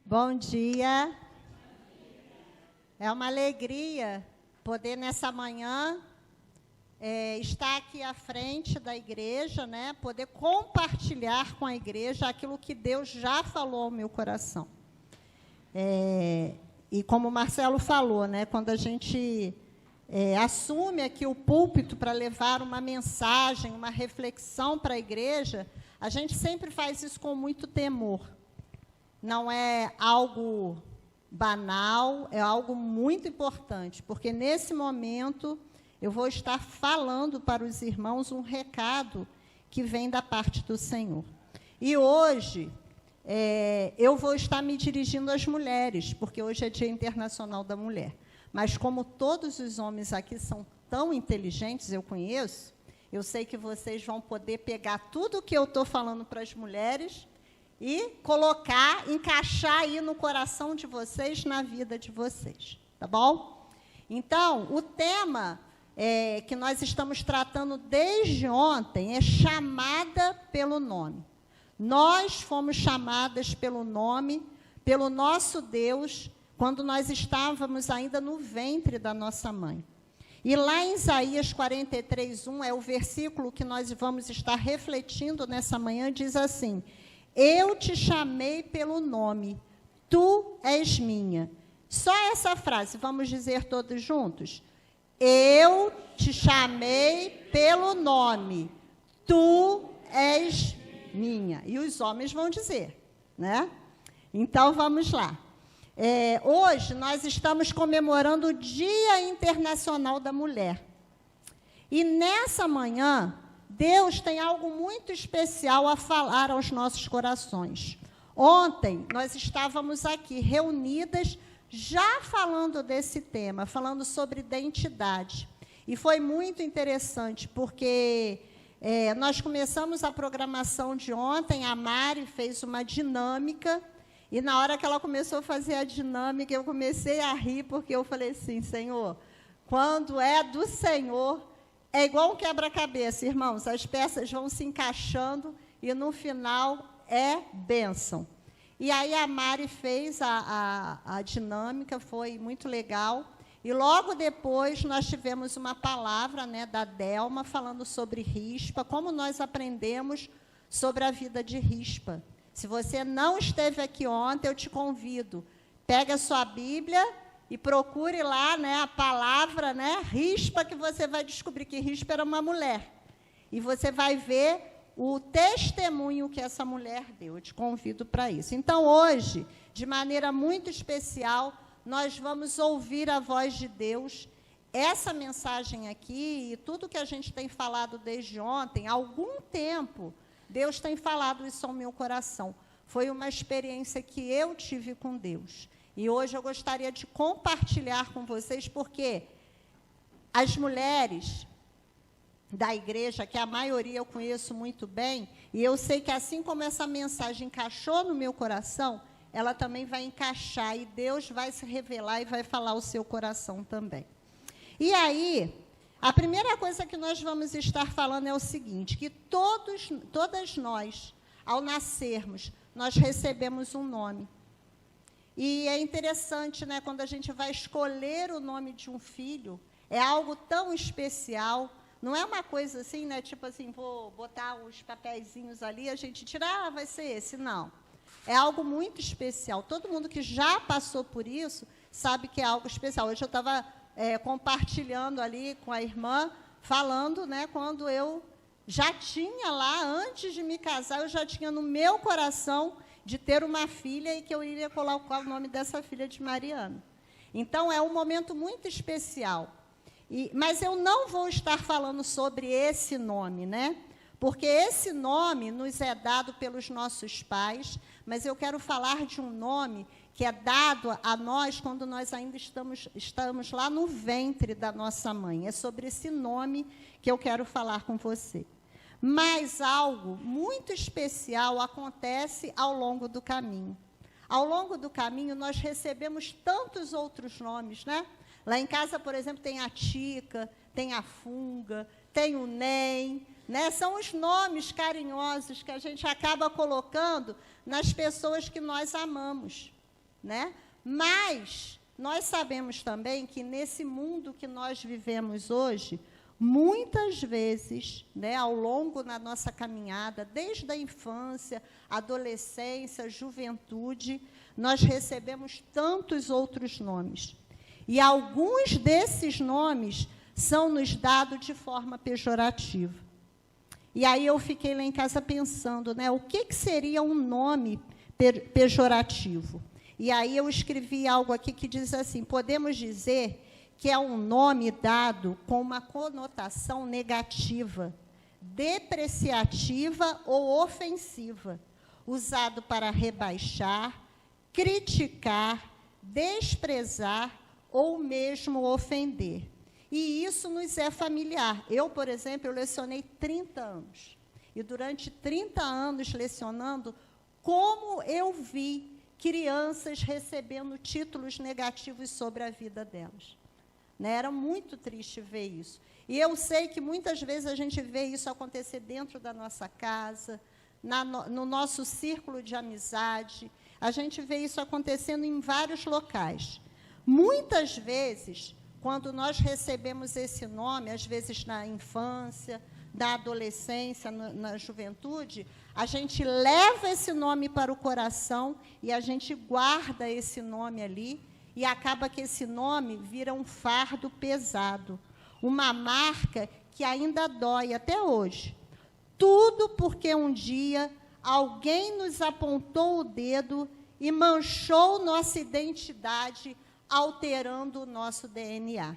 Bom dia. É uma alegria poder, nessa manhã, estar aqui à frente da igreja, né? Poder compartilhar com a igreja aquilo que Deus já falou ao meu coração. E como o Marcelo falou, né? Quando a gente assume aqui o púlpito para levar uma mensagem, uma reflexão para a igreja, a gente sempre faz isso com muito temor. Não é algo banal, é algo muito importante, porque nesse momento eu vou estar falando para os irmãos um recado que vem da parte do Senhor. E hoje eu vou estar me dirigindo às mulheres, porque hoje é Dia Internacional da Mulher. Mas como todos os homens aqui são tão inteligentes, eu conheço, eu sei que vocês vão poder pegar tudo o que eu estou falando para as mulheres e colocar, encaixar aí no coração de vocês, na vida de vocês, tá bom? Então, o tema que nós estamos tratando desde ontem é chamada pelo nome. Nós fomos chamadas pelo nome, pelo nosso Deus, quando nós estávamos ainda no ventre da nossa mãe. E lá em Isaías 43:1, é o versículo que nós vamos estar refletindo nessa manhã, diz assim: eu te chamei pelo nome, tu és minha. Só essa frase, vamos dizer todos juntos? Eu te chamei pelo nome, tu és minha. E os homens vão dizer, né? Então, vamos lá. Hoje, nós estamos comemorando o Dia Internacional da Mulher. E nessa manhã, Deus tem algo muito especial a falar aos nossos corações. Ontem, nós estávamos aqui reunidas, já falando desse tema, falando sobre identidade. E foi muito interessante, porque nós começamos a programação de ontem, a Mari fez uma dinâmica, e na hora que ela começou a fazer a dinâmica, eu comecei a rir, porque eu falei assim, Senhor, quando é do Senhor, é igual um quebra-cabeça, irmãos, as peças vão se encaixando e, no final, é bênção. E aí a Mari fez a dinâmica, foi muito legal. E logo depois nós tivemos uma palavra, né, da Delma, falando sobre Rispa, como nós aprendemos sobre a vida de Rispa. Se você não esteve aqui ontem, eu te convido, pega a sua Bíblia e procure lá, né, a palavra, né, Rispa, que você vai descobrir que Rispa era uma mulher. E você vai ver o testemunho que essa mulher deu. Eu te convido para isso. Então, hoje, de maneira muito especial, nós vamos ouvir a voz de Deus. Essa mensagem aqui, e tudo que a gente tem falado desde ontem, há algum tempo, Deus tem falado isso ao meu coração. Foi uma experiência que eu tive com Deus. E hoje eu gostaria de compartilhar com vocês, porque as mulheres da igreja, que a maioria eu conheço muito bem, e eu sei que assim como essa mensagem encaixou no meu coração, ela também vai encaixar, e Deus vai se revelar e vai falar ao seu coração também. E aí, a primeira coisa que nós vamos estar falando é o seguinte, que todas nós, ao nascermos, nós recebemos um nome. E é interessante, né, quando a gente vai escolher o nome de um filho, é algo tão especial, não é uma coisa assim, né, tipo assim, vou botar os papeizinhos ali, a gente tira, vai ser esse, não. É algo muito especial. Todo mundo que já passou por isso sabe que é algo especial. Hoje eu estava compartilhando ali com a irmã, falando, né, quando eu já tinha lá, antes de me casar, eu já tinha no meu coração de ter uma filha e que eu iria colocar o nome dessa filha de Mariana. Então, é um momento muito especial. Mas eu não vou estar falando sobre esse nome, né? Porque esse nome nos é dado pelos nossos pais, mas eu quero falar de um nome que é dado a nós quando nós ainda estamos lá no ventre da nossa mãe. É sobre esse nome que eu quero falar com você. Mas algo muito especial acontece ao longo do caminho. Ao longo do caminho, nós recebemos tantos outros nomes, né? Lá em casa, por exemplo, tem a Tica, tem a Funga, tem o Nem, né? São os nomes carinhosos que a gente acaba colocando nas pessoas que nós amamos. né? Mas nós sabemos também que nesse mundo que nós vivemos hoje, muitas vezes, né, ao longo da nossa caminhada, desde a infância, adolescência, juventude, nós recebemos tantos outros nomes. E alguns desses nomes são nos dados de forma pejorativa. E aí eu fiquei lá em casa pensando, né, o que seria um nome pejorativo? E aí eu escrevi algo aqui que diz assim: podemos dizer que é um nome dado com uma conotação negativa, depreciativa ou ofensiva, usado para rebaixar, criticar, desprezar ou mesmo ofender. E isso nos é familiar. Eu, por exemplo, eu lecionei 30 anos. E durante 30 anos lecionando, como eu vi crianças recebendo títulos negativos sobre a vida delas. Né? Era muito triste ver isso. E eu sei que muitas vezes a gente vê isso acontecer dentro da nossa casa, no nosso círculo de amizade. A gente vê isso acontecendo em vários locais. Muitas vezes, quando nós recebemos esse nome, às vezes na infância, na adolescência, na juventude, a gente leva esse nome para o coração e a gente guarda esse nome ali, e acaba que esse nome vira um fardo pesado, uma marca que ainda dói até hoje. Tudo porque um dia alguém nos apontou o dedo e manchou nossa identidade, alterando o nosso DNA.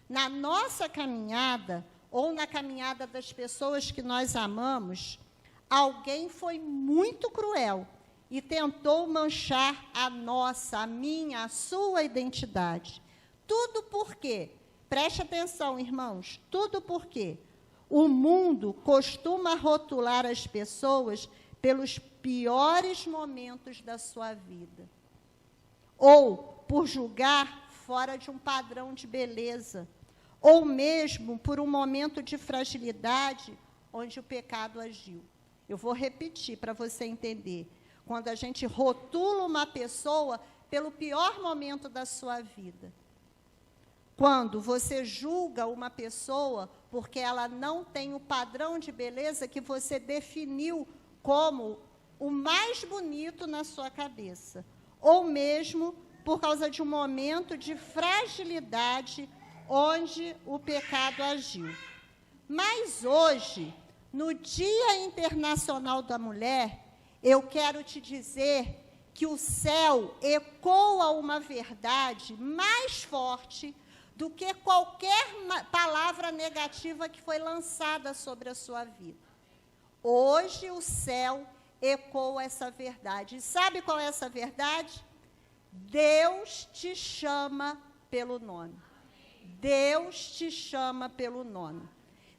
Na nossa caminhada, ou na caminhada das pessoas que nós amamos, alguém foi muito cruel e tentou manchar a nossa, a minha, a sua identidade. Tudo por quê? Preste atenção, irmãos, tudo por quê? O mundo costuma rotular as pessoas pelos piores momentos da sua vida, ou por julgar fora de um padrão de beleza, ou mesmo por um momento de fragilidade onde o pecado agiu. Eu vou repetir para você entender. Quando a gente rotula uma pessoa pelo pior momento da sua vida. Quando você julga uma pessoa porque ela não tem o padrão de beleza que você definiu como o mais bonito na sua cabeça. Ou mesmo por causa de um momento de fragilidade onde o pecado agiu. Mas hoje, no Dia Internacional da Mulher, eu quero te dizer que o céu ecoa uma verdade mais forte do que qualquer palavra negativa que foi lançada sobre a sua vida. Hoje o céu ecoa essa verdade. E sabe qual é essa verdade? Deus te chama pelo nome. Deus te chama pelo nome.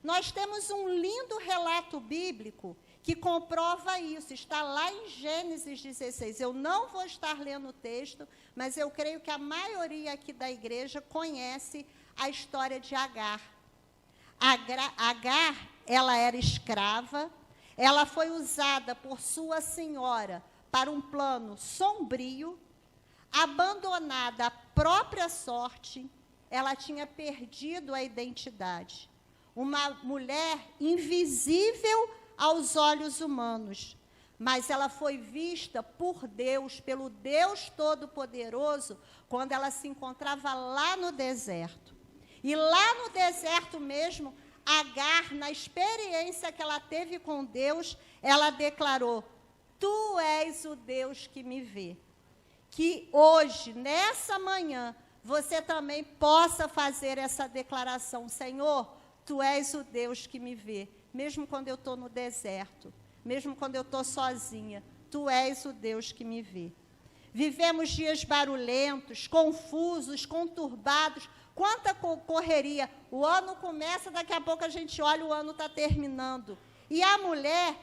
Nós temos um lindo relato bíblico que comprova isso. Está lá em Gênesis 16. Eu não vou estar lendo o texto, mas eu creio que a maioria aqui da igreja conhece a história de Agar. Agar, ela era escrava, ela foi usada por sua senhora para um plano sombrio, abandonada à própria sorte, ela tinha perdido a identidade. Uma mulher invisível aos olhos humanos, mas ela foi vista por Deus, pelo Deus Todo-Poderoso, quando ela se encontrava lá no deserto. E lá no deserto mesmo, Agar, na experiência que ela teve com Deus, ela declarou: Tu és o Deus que me vê. Que hoje, nessa manhã, você também possa fazer essa declaração: Senhor, Tu és o Deus que me vê, mesmo quando eu estou no deserto, mesmo quando eu estou sozinha, Tu és o Deus que me vê. Vivemos dias barulhentos, confusos, conturbados, quanta correria. O ano começa, daqui a pouco a gente olha, o ano está terminando. E a mulher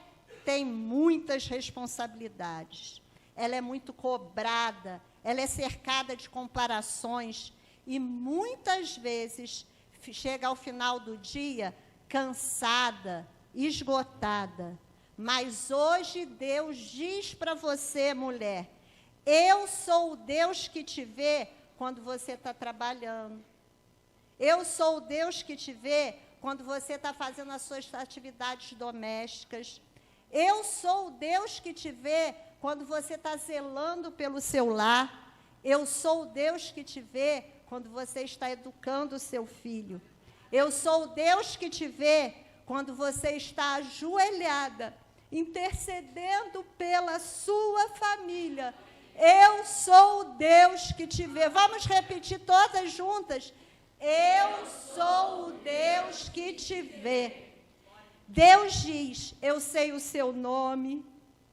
tem muitas responsabilidades. Ela é muito cobrada, ela é cercada de comparações e muitas vezes chega ao final do dia cansada, esgotada. Mas hoje Deus diz para você, mulher: Eu sou o Deus que te vê quando você está trabalhando. Eu sou o Deus que te vê quando você está fazendo as suas atividades domésticas. Eu sou o Deus que te vê quando você está zelando pelo seu lar. Eu sou o Deus que te vê quando você está educando o seu filho. Eu sou o Deus que te vê quando você está ajoelhada, intercedendo pela sua família. Eu sou o Deus que te vê. Vamos repetir todas juntas? Eu sou o Deus que te vê. Deus diz, eu sei o seu nome,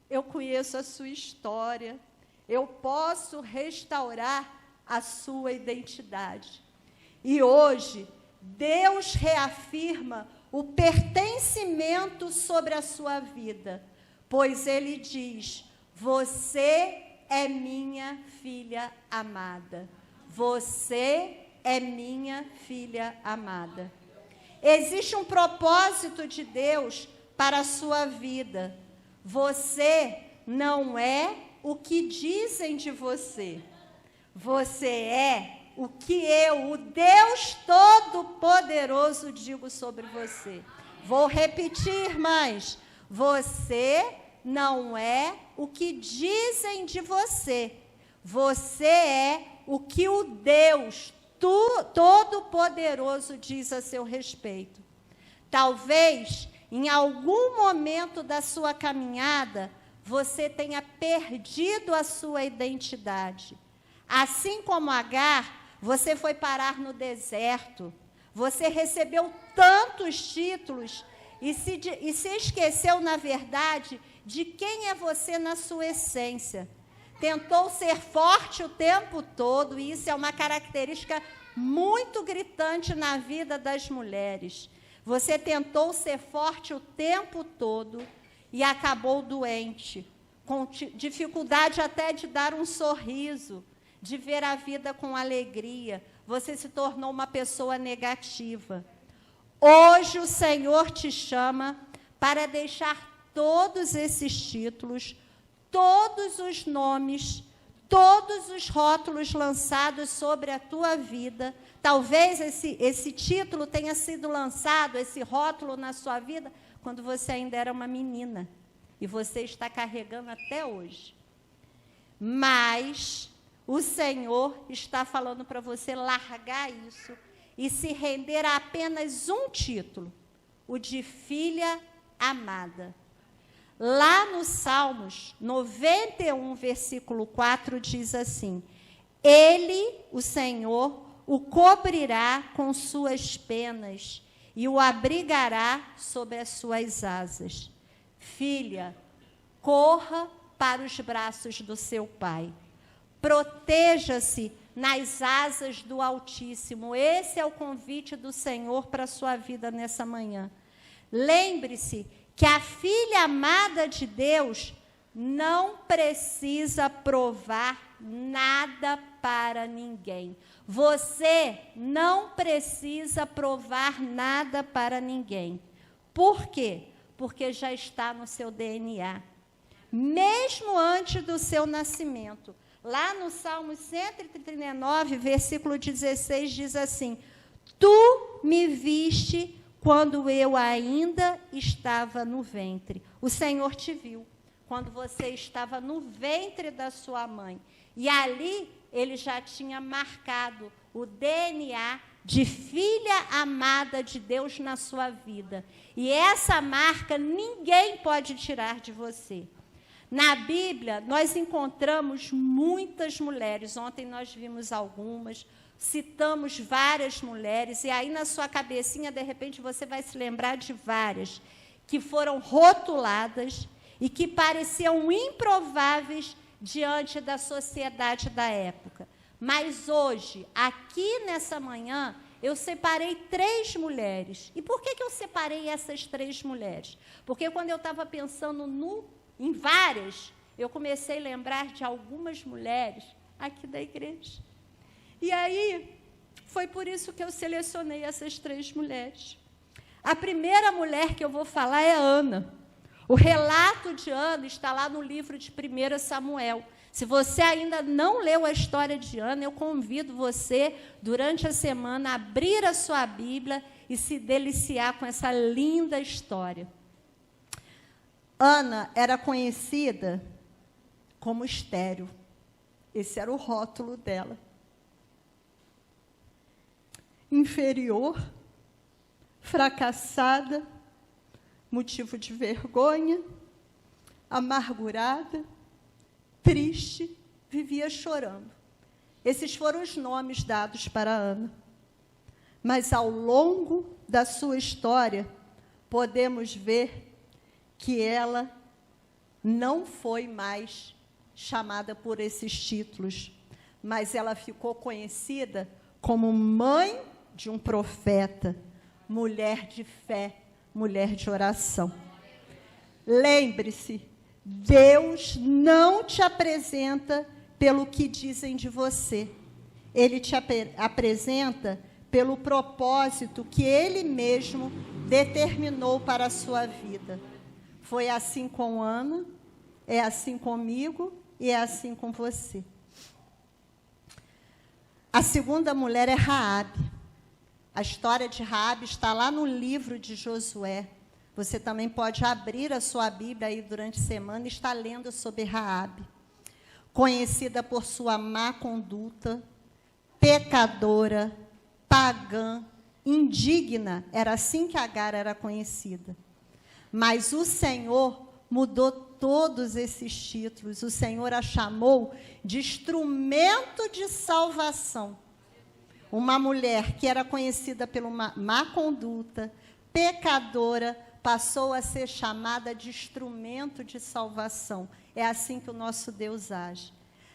eu conheço a sua história, eu posso restaurar a sua identidade. E hoje, Deus reafirma o pertencimento sobre a sua vida, pois Ele diz, você é minha filha amada. Você é minha filha amada. Existe um propósito de Deus para a sua vida. Você não é o que dizem de você. Você é o que eu, o Deus Todo-Poderoso, digo sobre você. Vou repetir mais. Você não é o que dizem de você. Você é o que o Deus Todo-Poderoso diz a seu respeito. Talvez, em algum momento da sua caminhada, você tenha perdido a sua identidade. Assim como Agar, você foi parar no deserto, você recebeu tantos títulos e se esqueceu, na verdade, de quem é você na sua essência. Tentou ser forte o tempo todo, e isso é uma característica muito gritante na vida das mulheres. Você tentou ser forte o tempo todo e acabou doente, com dificuldade até de dar um sorriso, de ver a vida com alegria. Você se tornou uma pessoa negativa. Hoje o Senhor te chama para deixar todos esses títulos, todos os nomes, todos os rótulos lançados sobre a tua vida. Talvez esse título tenha sido lançado, esse rótulo na sua vida, quando você ainda era uma menina. E você está carregando até hoje. Mas o Senhor está falando para você largar isso e se render a apenas um título, o de filha amada. Lá no Salmos 91, versículo 4, diz assim: Ele, o Senhor, o cobrirá com suas penas e o abrigará sob as suas asas. Filha, corra para os braços do seu pai. Proteja-se nas asas do Altíssimo. Esse é o convite do Senhor para a sua vida nessa manhã. Lembre-se que a filha amada de Deus não precisa provar nada para ninguém. Você não precisa provar nada para ninguém. Por quê? Porque já está no seu DNA. Mesmo antes do seu nascimento. Lá no Salmo 139, versículo 16, diz assim: Tu me viste quando eu ainda estava no ventre. O Senhor te viu quando você estava no ventre da sua mãe. E ali ele já tinha marcado o DNA de filha amada de Deus na sua vida. E essa marca ninguém pode tirar de você. Na Bíblia, nós encontramos muitas mulheres. Ontem nós vimos algumas, citamos várias mulheres, e aí na sua cabecinha, de repente, você vai se lembrar de várias que foram rotuladas e que pareciam improváveis diante da sociedade da época. Mas hoje, aqui nessa manhã, eu separei 3 mulheres. E por que eu separei essas 3 mulheres? Porque quando eu estava pensando em várias, eu comecei a lembrar de algumas mulheres aqui da igreja. E aí, foi por isso que eu selecionei essas 3 mulheres. A primeira mulher que eu vou falar é Ana. O relato de Ana está lá no livro de 1 Samuel. Se você ainda não leu a história de Ana, eu convido você, durante a semana, a abrir a sua Bíblia e se deliciar com essa linda história. Ana era conhecida como estéril. Esse era o rótulo dela. Inferior, fracassada, motivo de vergonha, amargurada, triste, vivia chorando. Esses foram os nomes dados para Ana. Mas, ao longo da sua história, podemos ver que ela não foi mais chamada por esses títulos, mas ela ficou conhecida como mãe de um profeta, mulher de fé, mulher de oração. Lembre-se, Deus não te apresenta pelo que dizem de você. Ele te apresenta pelo propósito que Ele mesmo determinou para a sua vida. Foi assim com Ana, é assim comigo e é assim com você. A segunda mulher é Raabe. A história de Raabe está lá no livro de Josué. Você também pode abrir a sua Bíblia aí durante a semana e estar lendo sobre Raabe. Conhecida por sua má conduta, pecadora, pagã, indigna. Era assim que Agar era conhecida. Mas o Senhor mudou todos esses títulos. O Senhor a chamou de instrumento de salvação. Uma mulher que era conhecida pela má conduta, pecadora, passou a ser chamada de instrumento de salvação. É assim que o nosso Deus age.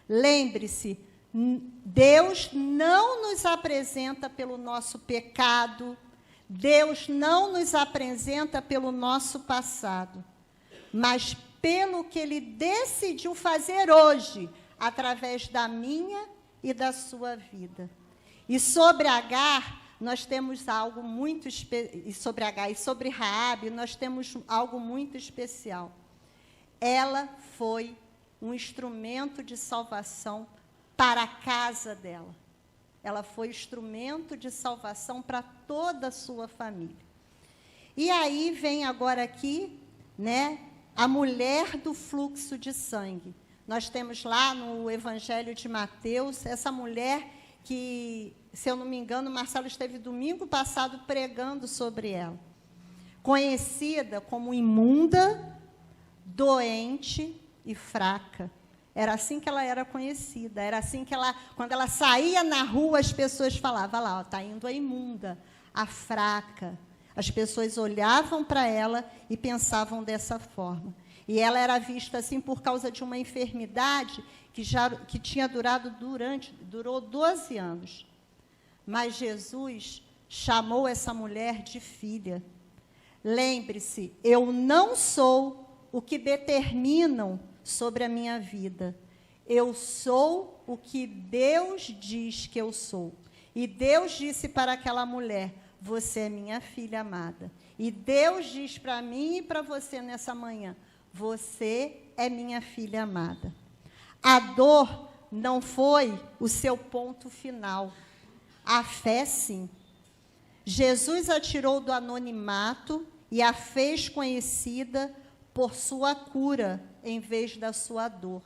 Lembre-se, Deus não nos apresenta pelo nosso pecado, Deus não nos apresenta pelo nosso passado, mas pelo que Ele decidiu fazer hoje, através da minha e da sua vida. E sobre Agar, nós temos algo muito sobre Agar e sobre Raabe, nós temos algo muito especial. Ela foi um instrumento de salvação para a casa dela. Ela foi instrumento de salvação para toda a sua família. E aí vem agora aqui, né, a mulher do fluxo de sangue. Nós temos lá no Evangelho de Mateus, essa mulher que, se eu não me engano, Marcelo esteve domingo passado pregando sobre ela. Conhecida como imunda, doente e fraca. Era assim que ela era conhecida. Era assim que ela, quando ela saía na rua, as pessoas falavam, lá, está indo a imunda, a fraca. As pessoas olhavam para ela e pensavam dessa forma. E ela era vista assim por causa de uma enfermidade que tinha durou 12 anos. Mas Jesus chamou essa mulher de filha. Lembre-se, eu não sou o que determinam sobre a minha vida. Eu sou o que Deus diz que eu sou. E Deus disse para aquela mulher, você é minha filha amada. E Deus diz para mim e para você nessa manhã, você é minha filha amada. A dor não foi o seu ponto final. A fé, sim. Jesus a tirou do anonimato e a fez conhecida por sua cura, em vez da sua dor.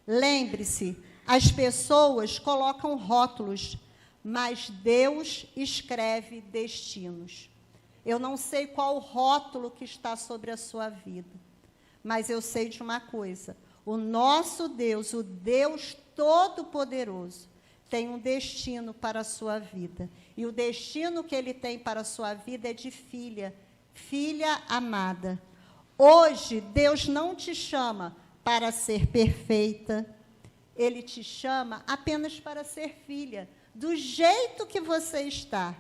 Lembre-se, as pessoas colocam rótulos, mas Deus escreve destinos. Eu não sei qual o rótulo que está sobre a sua vida, mas eu sei de uma coisa, o nosso Deus, o Deus Todo-Poderoso, tem um destino para a sua vida. E o destino que Ele tem para a sua vida é de filha, filha amada. Hoje, Deus não te chama para ser perfeita, Ele te chama apenas para ser filha, do jeito que você está.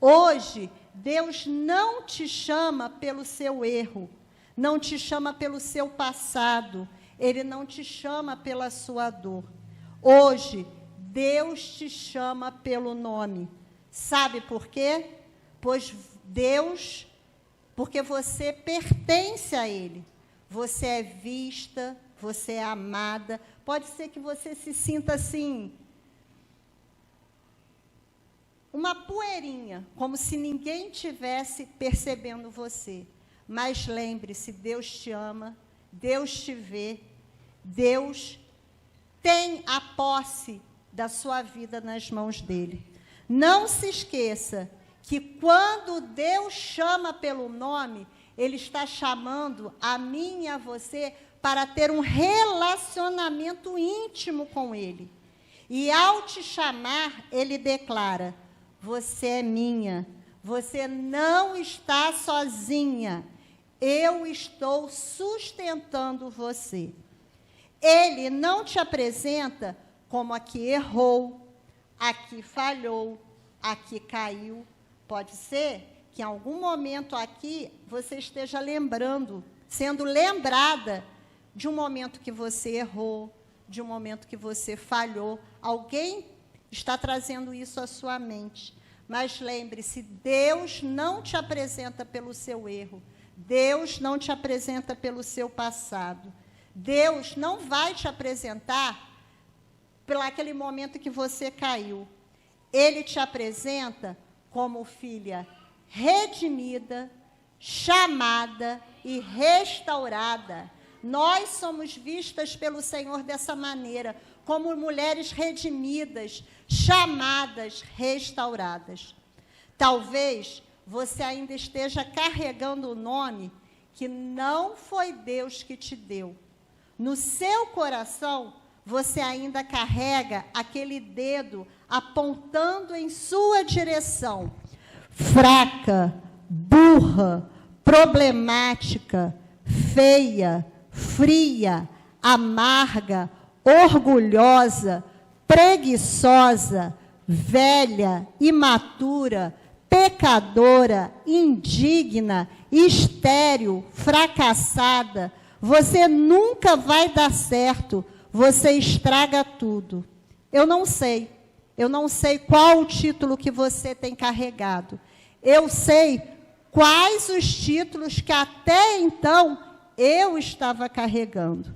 Hoje, Deus não te chama pelo seu erro, não te chama pelo seu passado, Ele não te chama pela sua dor. Hoje, Deus te chama pelo nome. Sabe por quê? Porque você pertence a Ele. Você é vista, você é amada. Pode ser que você se sinta assim, uma poeirinha, como se ninguém tivesse percebendo você. Mas lembre-se, Deus te ama, Deus te vê, Deus tem a posse da sua vida nas mãos dele. Não se esqueça que quando Deus chama pelo nome, ele está chamando a mim e a você para ter um relacionamento íntimo com ele. E ao te chamar, ele declara: você é minha, você não está sozinha, eu estou sustentando você. Ele não te apresenta como a que errou, a que falhou, a que caiu. Pode ser que em algum momento aqui você esteja lembrando, sendo lembrada de um momento que você errou, de um momento que você falhou. Alguém está trazendo isso à sua mente. Mas lembre-se, Deus não te apresenta pelo seu erro. Deus não te apresenta pelo seu passado. Deus não vai te apresentar por aquele momento que você caiu. Ele te apresenta como filha redimida, chamada e restaurada. Nós somos vistas pelo Senhor dessa maneira, como mulheres redimidas, chamadas, restauradas. Talvez você ainda esteja carregando o nome que não foi Deus que te deu. No seu coração, você ainda carrega aquele dedo apontando em sua direção. Fraca, burra, problemática, feia, fria, amarga, orgulhosa, preguiçosa, velha, imatura, pecadora, indigna, estéril, fracassada. Você nunca vai dar certo, você estraga tudo. Eu não sei qual o título que você tem carregado. Eu sei quais os títulos que até então eu estava carregando.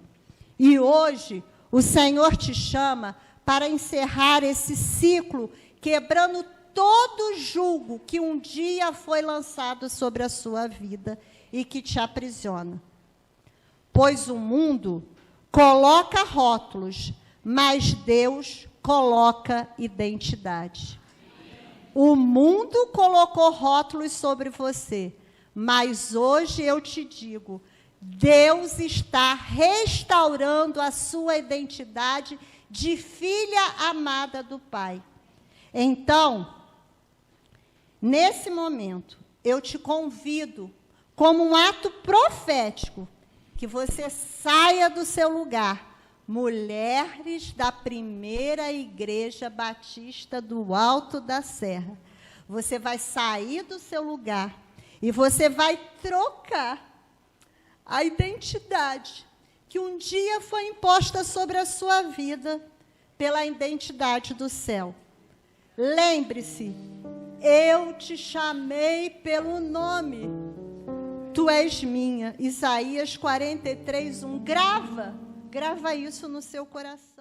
E hoje o Senhor te chama para encerrar esse ciclo, quebrando todo julgo que um dia foi lançado sobre a sua vida e que te aprisiona. Pois o mundo coloca rótulos, mas Deus coloca identidade. O mundo colocou rótulos sobre você, mas hoje eu te digo, Deus está restaurando a sua identidade de filha amada do Pai. Então, nesse momento, eu te convido, como um ato profético, que você saia do seu lugar, mulheres da primeira igreja batista do Alto da Serra. Você vai sair do seu lugar e você vai trocar a identidade que um dia foi imposta sobre a sua vida pela identidade do céu. Lembre-se, eu te chamei pelo nome. Tu és minha. Isaías 43:1. Grava isso no seu coração.